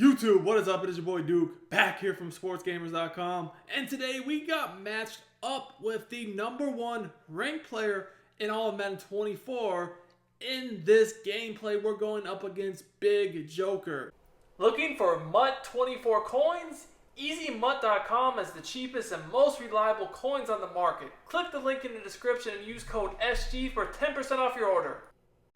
YouTube, what is up? It is your boy Duke, back here from sportsgamers.com, and today we got matched up with the #1 ranked player in all of Madden 24. In this gameplay, we're going up against Big Joker. Looking for MUT 24 coins? EasyMUT.com is the cheapest and most reliable coins on the market. Click the link in the description and use code SG for 10% off your order.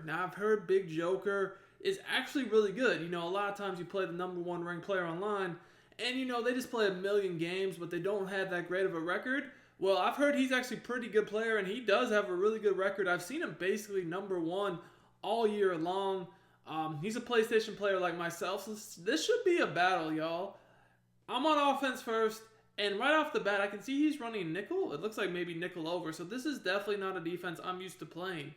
Now, I've heard Big Joker is actually really good. You know, a lot of times you play the #1 ranked player online, and you know, they just play a million games, but they don't have that great of a record. Well, I've heard he's actually a pretty good player, and he does have a really good record. I've seen him basically #1 all year long. He's a PlayStation player like myself, so this should be a battle, y'all. I'm on offense first, and right off the bat, I can see he's running nickel. It looks like maybe nickel over, so this is definitely not a defense I'm used to playing.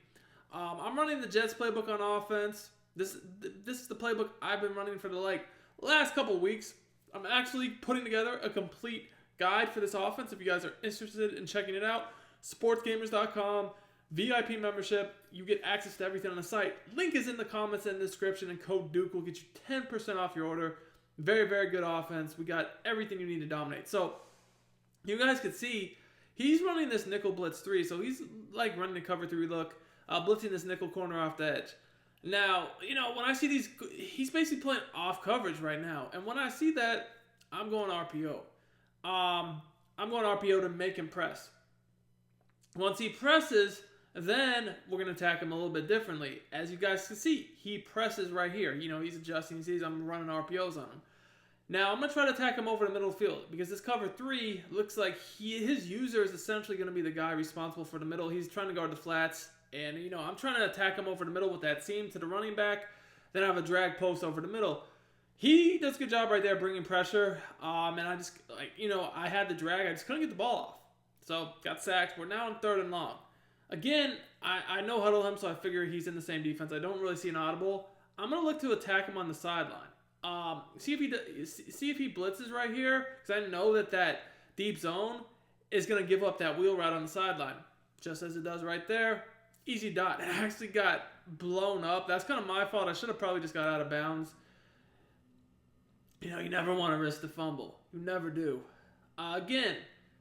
I'm running the Jets playbook on offense. This is the playbook I've been running for the last couple weeks. I'm actually putting together a complete guide for this offense. If you guys are interested in checking it out, sportsgamers.com, VIP membership. You get access to everything on the site. Link is in the comments and the description, and code Duke will get you 10% off your order. Very, very good offense. We got everything you need to dominate. So you guys can see he's running this nickel blitz 3. So he's like running a cover 3 look, blitzing this nickel corner off the edge. Now, you know, when I see these, he's basically playing off coverage right now. And when I see that, I'm going RPO. I'm going RPO to make him press. Once he presses, then we're going to attack him a little bit differently. As you guys can see, he presses right here. You know, he's adjusting. He sees I'm running RPOs on him. Now, I'm going to try to attack him over the middle of the field because this cover 3 looks like his user is essentially going to be the guy responsible for the middle. He's trying to guard the flats. And, you know, I'm trying to attack him over the middle with that seam to the running back. Then I have a drag post over the middle. He does a good job right there bringing pressure. And I just, I had the drag. I just couldn't get the ball off. So, got sacked. We're now in 3rd and long. Again, I know huddle him, so I figure he's in the same defense. I don't really see an audible. I'm going to look to attack him on the sideline. See if he blitzes right here. Because I know that deep zone is going to give up that wheel route on the sideline. Just as it does right there. Easy dot. It actually got blown up. That's kind of my fault. I should have probably just got out of bounds. You know, you never want to risk the fumble. You never do. Again,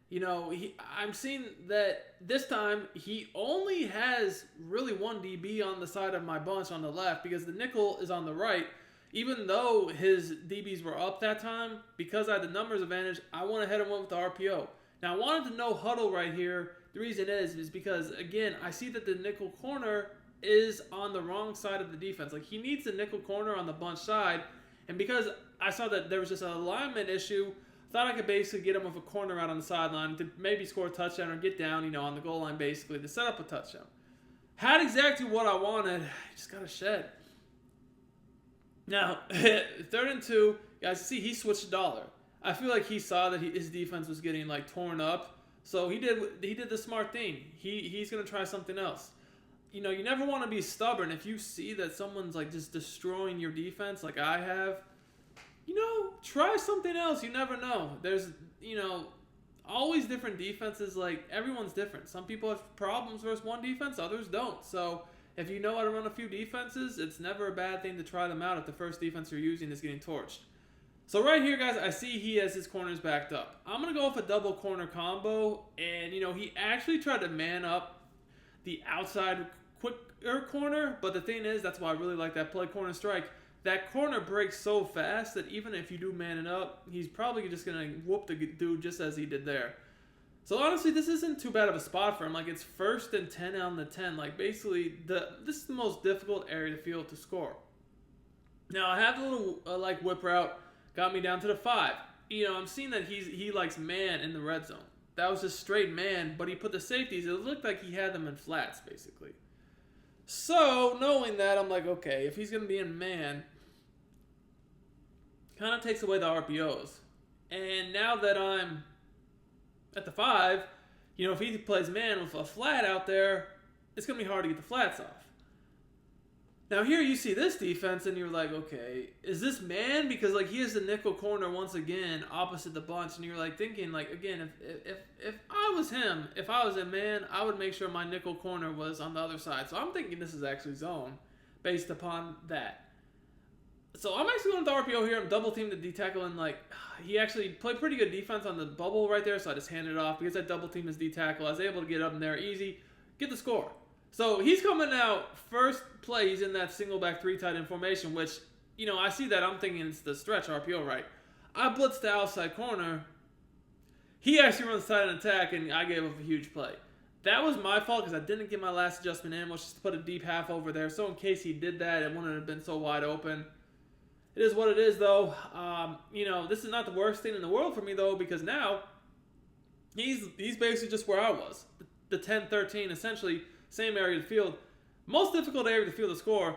you know, I'm seeing that this time he only has really one DB on the side of my bunch on the left because the nickel is on the right. Even though his DBs were up that time, because I had the numbers advantage, I went ahead and went with the RPO. Now, I wanted to no huddle right here. The reason is because, again, I see that the nickel corner is on the wrong side of the defense. Like, he needs the nickel corner on the bunch side. And because I saw that there was just an alignment issue, I thought I could basically get him with a corner out on the sideline to maybe score a touchdown or get down, you know, on the goal line basically to set up a touchdown. Had exactly what I wanted. Just got a shed. Now, 3rd and 2, guys, see, he switched to dollar. I feel like he saw that his defense was getting, torn up. So he did the smart thing. He's going to try something else. You know, you never want to be stubborn. If you see that someone's, just destroying your defense like I have, you know, try something else. You never know. There's, you know, always different defenses. Everyone's different. Some people have problems versus one defense. Others don't. So if you know how to run a few defenses, it's never a bad thing to try them out if the first defense you're using is getting torched. So right here, guys, I see he has his corners backed up. I'm going to go with a double corner combo. And, you know, he actually tried to man up the outside quicker corner. But the thing is, that's why I really like that play corner strike. That corner breaks so fast that even if you do man it up, he's probably just going to whoop the dude just as he did there. So honestly, this isn't too bad of a spot for him. It's 1st and 10 on the 10. Basically, this is the most difficult area to field to score. Now, I have a little, whip route. Got me down to the 5. You know, I'm seeing that he likes man in the red zone. That was just straight man, but he put the safeties. It looked like he had them in flats, basically. So, knowing that, I'm like, okay, if he's going to be in man, kind of takes away the RPOs. And now that I'm at the 5, you know, if he plays man with a flat out there, it's going to be hard to get the flats off. Now here you see this defense and you're like, okay, is this man? Because he has the nickel corner once again opposite the bunch, and you're thinking again, if I was him, if I was a man, I would make sure my nickel corner was on the other side. So I'm thinking this is actually zone based upon that. So I'm actually going with the RPO here. I'm double teamed the D tackle, and like he actually played pretty good defense on the bubble right there. So I just handed it off because I double teamed his D tackle. I was able to get up in there easy, get the score. So he's coming out first play. He's in that single back 3 tight end formation, which I see that. I'm thinking it's the stretch RPO, right? I blitzed the outside corner. He actually runs tight end attack, and I gave up a huge play. That was my fault because I didn't get my last adjustment in, which is to put a deep half over there. So in case he did that, it wouldn't have been so wide open. It is what it is, though. This is not the worst thing in the world for me, though, because now he's basically just where I was. The 10-13, essentially, same area of the field. Most difficult area of the field to score.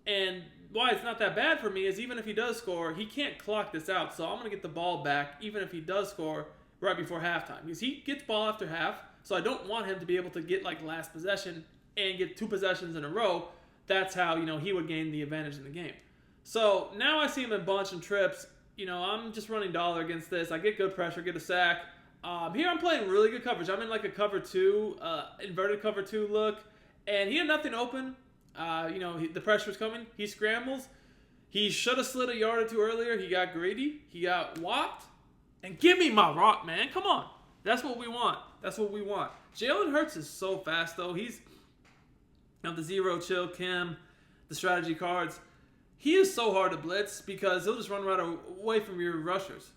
And why it's not that bad for me is even if he does score, he can't clock this out. So I'm going to get the ball back, even if he does score, right before halftime. Because he gets ball after half, so I don't want him to be able to get, like, last possession and get 2 possessions in a row. That's how, he would gain the advantage in the game. So now I see him in bunch and trips. I'm just running dollar against this. I get good pressure, get a sack. Here I'm playing really good coverage. I'm in like a cover 2, inverted cover 2 look. And he had nothing open. The pressure's coming. He scrambles. He should have slid a yard or 2 earlier. He got greedy. He got whopped. And give me my rock, man. Come on. That's what we want. That's what we want. Jalen Hurts is so fast, though. He's the zero, chill, Kim, the strategy cards. He is so hard to blitz because he'll just run right away from your rushers.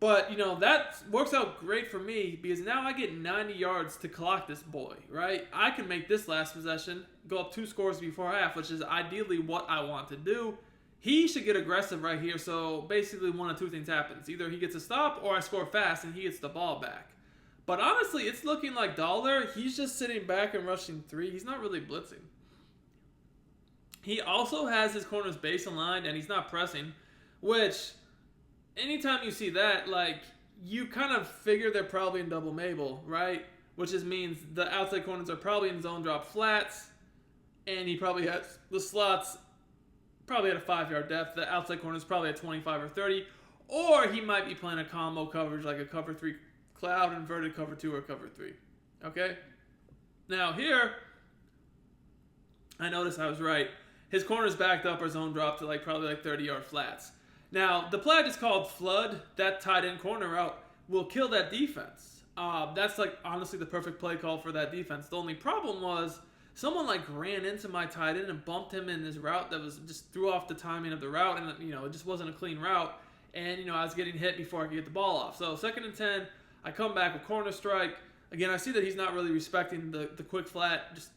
But, that works out great for me because now I get 90 yards to clock this boy, right? I can make this last possession, go up 2 scores before half, which is ideally what I want to do. He should get aggressive right here, so basically one of 2 things happens. Either he gets a stop or I score fast and he gets the ball back. But honestly, it's looking like dollar. He's just sitting back and rushing 3. He's not really blitzing. He also has his corners base aligned and he's not pressing, which anytime you see that, like, you kind of figure they're probably in double Mabel, right? Which just means the outside corners are probably in zone drop flats, and he probably has the slots probably at a 5-yard depth. The outside corners probably at 25 or 30, or he might be playing a combo coverage like a cover 3 cloud, inverted cover 2, or cover 3. Okay? Now here, I noticed I was right. His corners backed up or zone dropped to probably 30-yard flats. Now, the play I just called flood, that tight end corner route, will kill that defense. That's honestly the perfect play call for that defense. The only problem was someone ran into my tight end and bumped him in his route that was just threw off the timing of the route, and it just wasn't a clean route. And I was getting hit before I could get the ball off. So 2nd and 10, I come back with corner strike. Again, I see that he's not really respecting the quick flat. Just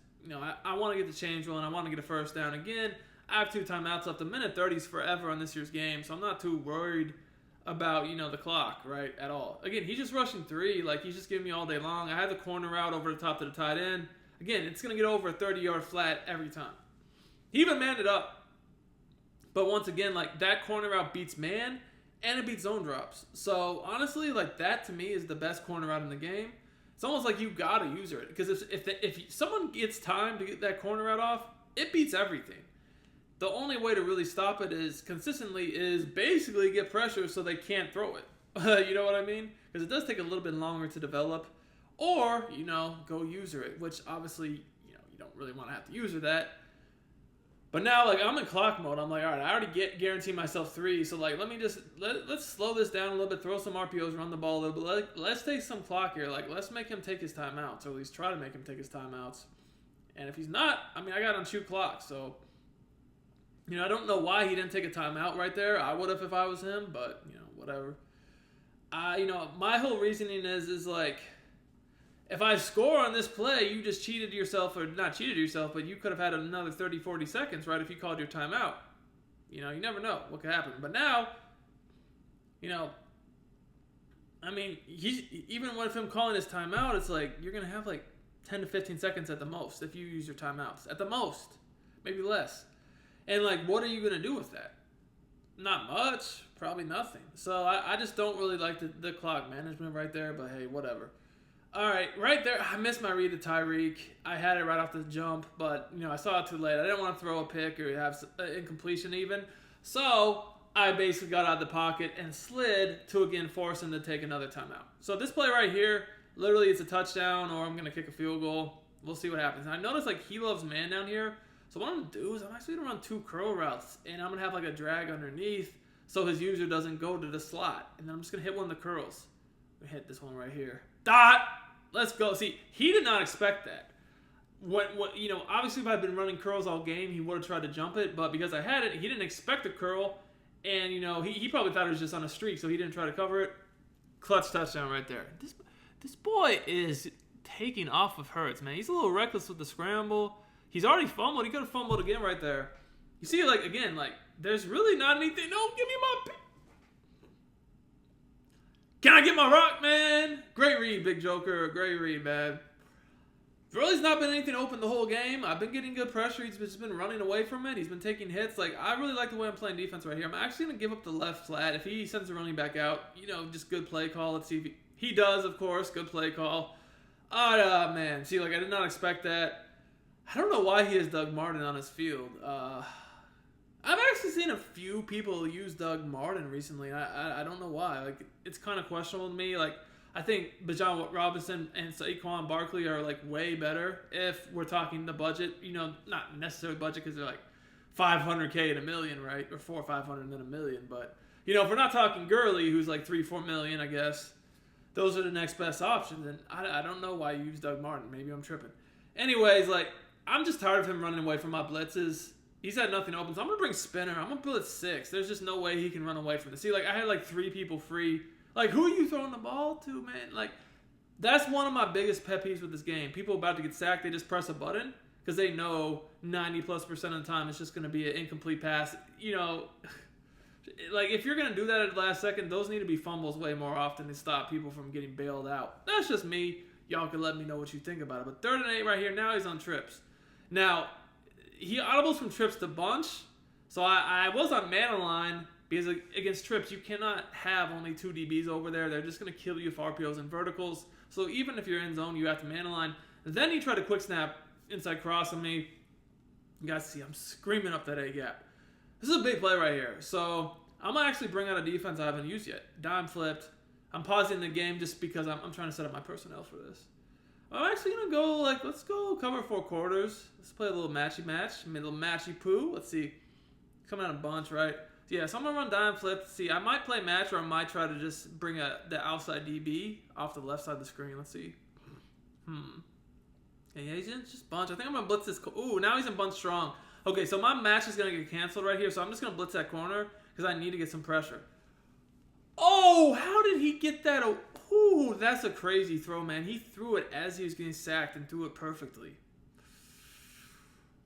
I want to get the change rolling. I want to get a first down again. I have 2 timeouts left. A minute 30 is forever on this year's game, so I'm not too worried about, the clock, right, at all. Again, he's just rushing 3. He's just giving me all day long. I have the corner route over the top to the tight end. Again, it's going to get over a 30-yard flat every time. He even manned it up. But once again, that corner route beats man, and it beats zone drops. So, honestly, that to me is the best corner route in the game. It's almost like you got to use it. Because if someone gets time to get that corner route off, it beats everything. The only way to really stop it is basically get pressure so they can't throw it. You know what I mean? Because it does take a little bit longer to develop. Or, go user it, which obviously, you don't really want to have to user that. But now, I'm in clock mode. I'm all right, I already guarantee myself 3. So, let me just, let's slow this down a little bit, throw some RPOs, run the ball a little bit. Let's take some clock here. Let's make him take his timeouts, or at least try to make him take his timeouts. And if he's not, I got on 2 clocks, so... I don't know why he didn't take a timeout right there. I would have if I was him, but, whatever. My whole reasoning is if I score on this play, you just cheated yourself, or not cheated yourself, but you could have had another 30, 40 seconds, right, if you called your timeout. You never know what could happen. But now, he's, even with him calling his timeout, it's you're going to have 10 to 15 seconds at the most if you use your timeouts. At the most. Maybe less. And, what are you going to do with that? Not much. Probably nothing. So, I just don't really like the clock management right there, but hey, whatever. All right, right there, I missed my read to Tyreek. I had it right off the jump, but, I saw it too late. I didn't want to throw a pick or have incompletion even. So, I basically got out of the pocket and slid to, again, force him to take another timeout. So, this play right here, literally it's a touchdown or I'm going to kick a field goal. We'll see what happens. And I noticed, he loves man down here. So what I'm going to do is I'm actually going to run 2 curl routes. And I'm going to have like a drag underneath so his user doesn't go to the slot. And then I'm just going to hit one of the curls. We hit this one right here. Dot! Let's go. See, he did not expect that. You know, obviously if I'd been running curls all game, he would have tried to jump it. But because I had it, he didn't expect the curl. And, you know, he probably thought it was just on a streak, so he didn't try to cover it. Clutch touchdown right there. This boy is taking off of Hurts, man. He's a little reckless with the scramble. He's already fumbled. He could have fumbled again right there. You see, like, again, like, there's really not anything. No, give me my... Can I get my rock, man? Great read, Big Joker. Great read, man. Really's not been anything open the whole game. I've been getting good pressure. He's just been running away from it. He's been taking hits. Like, I really like the way I'm playing defense right here. I'm actually going to give up the left flat. If he sends the running back out, you know, just good play call. Let's see if he does, of course. Good play call. Oh, man. See, like, I did not expect that. I don't know why he has Doug Martin on his field. I've actually seen a few people use Doug Martin recently. I don't know why. Like, it's kind of questionable to me. Like, I think Bijan Robinson and Saquon Barkley are, like, way better if we're talking the budget. You know, not necessarily budget because they're, like, $500K and $1 million, right? Or $400 or $500 and then $1 million. But, you know, if we're not talking Gurley, who's, like, $3-4 million, I guess, those are the next best options. And I don't know why you use Doug Martin. Maybe I'm tripping. Anyways, like, I'm just tired of him running away from my blitzes. He's had nothing open. So I'm going to bring Spinner. I'm going to blitz 6. There's just no way he can run away from this. See, like, I had, like, 3 people free. Like, who are you throwing the ball to, man? Like, that's one of my biggest pet peeves with this game. People about to get sacked, they just press a button because they know 90+% of the time it's just going to be an incomplete pass. You know, like, if you're going to do that at the last second, those need to be fumbles way more often to stop people from getting bailed out. That's just me. Y'all can let me know what you think about it. But 3rd and 8 right here. Now he's on trips. Now, he audibles from trips to bunch. So I was on man line. Because against trips, you cannot have only 2 DBs over there. They're just going to kill you if RPOs and verticals. So even if you're in zone, you have to man align. And then he tried to quick snap inside cross on me. You guys see, I'm screaming up that A gap. This is a big play right here. So I'm going to actually bring out a defense I haven't used yet. Dime flipped. I'm pausing the game just because I'm trying to set up my personnel for this. I'm actually going to go, like, let's go cover 4 quarters. Let's play a little matchy match. A little matchy poo. Let's see. Coming out a bunch, right? Yeah, so I'm going to run dime flip. See, I might play match or I might try to just bring the outside DB off the left side of the screen. Let's see. Yeah, he's in just bunch. I think I'm going to blitz this. Ooh, now he's in bunch strong. Okay, so my match is going to get canceled right here. So I'm just going to blitz that corner because I need to get some pressure. Oh, how did he get that? Ooh, that's a crazy throw, man. He threw it as he was getting sacked and threw it perfectly.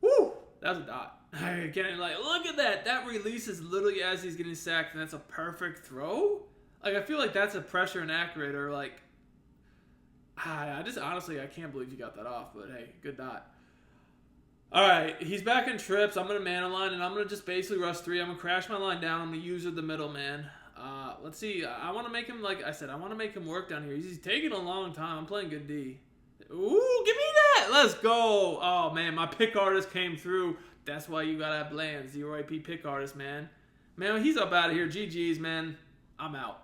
Woo, that was a dot. Again, like, look at that. That releases literally as he's getting sacked, and that's a perfect throw? Like, I feel like that's a pressure inaccurate, or like, I just honestly, I can't believe you got that off, but hey, good dot. All right, he's back in trips. I'm going to man align, and I'm going to just basically rush 3. I'm going to crash my line down. I'm going to use the middle, man. Let's see. I want to make him, like I said, I want to make him work down here. He's taking a long time. I'm playing good D. Ooh, give me that. Let's go. Oh, man, my pick artist came through. That's why you got to have Bland. 0 AP pick artist, man. Man, he's up out of here. GG's, man. I'm out.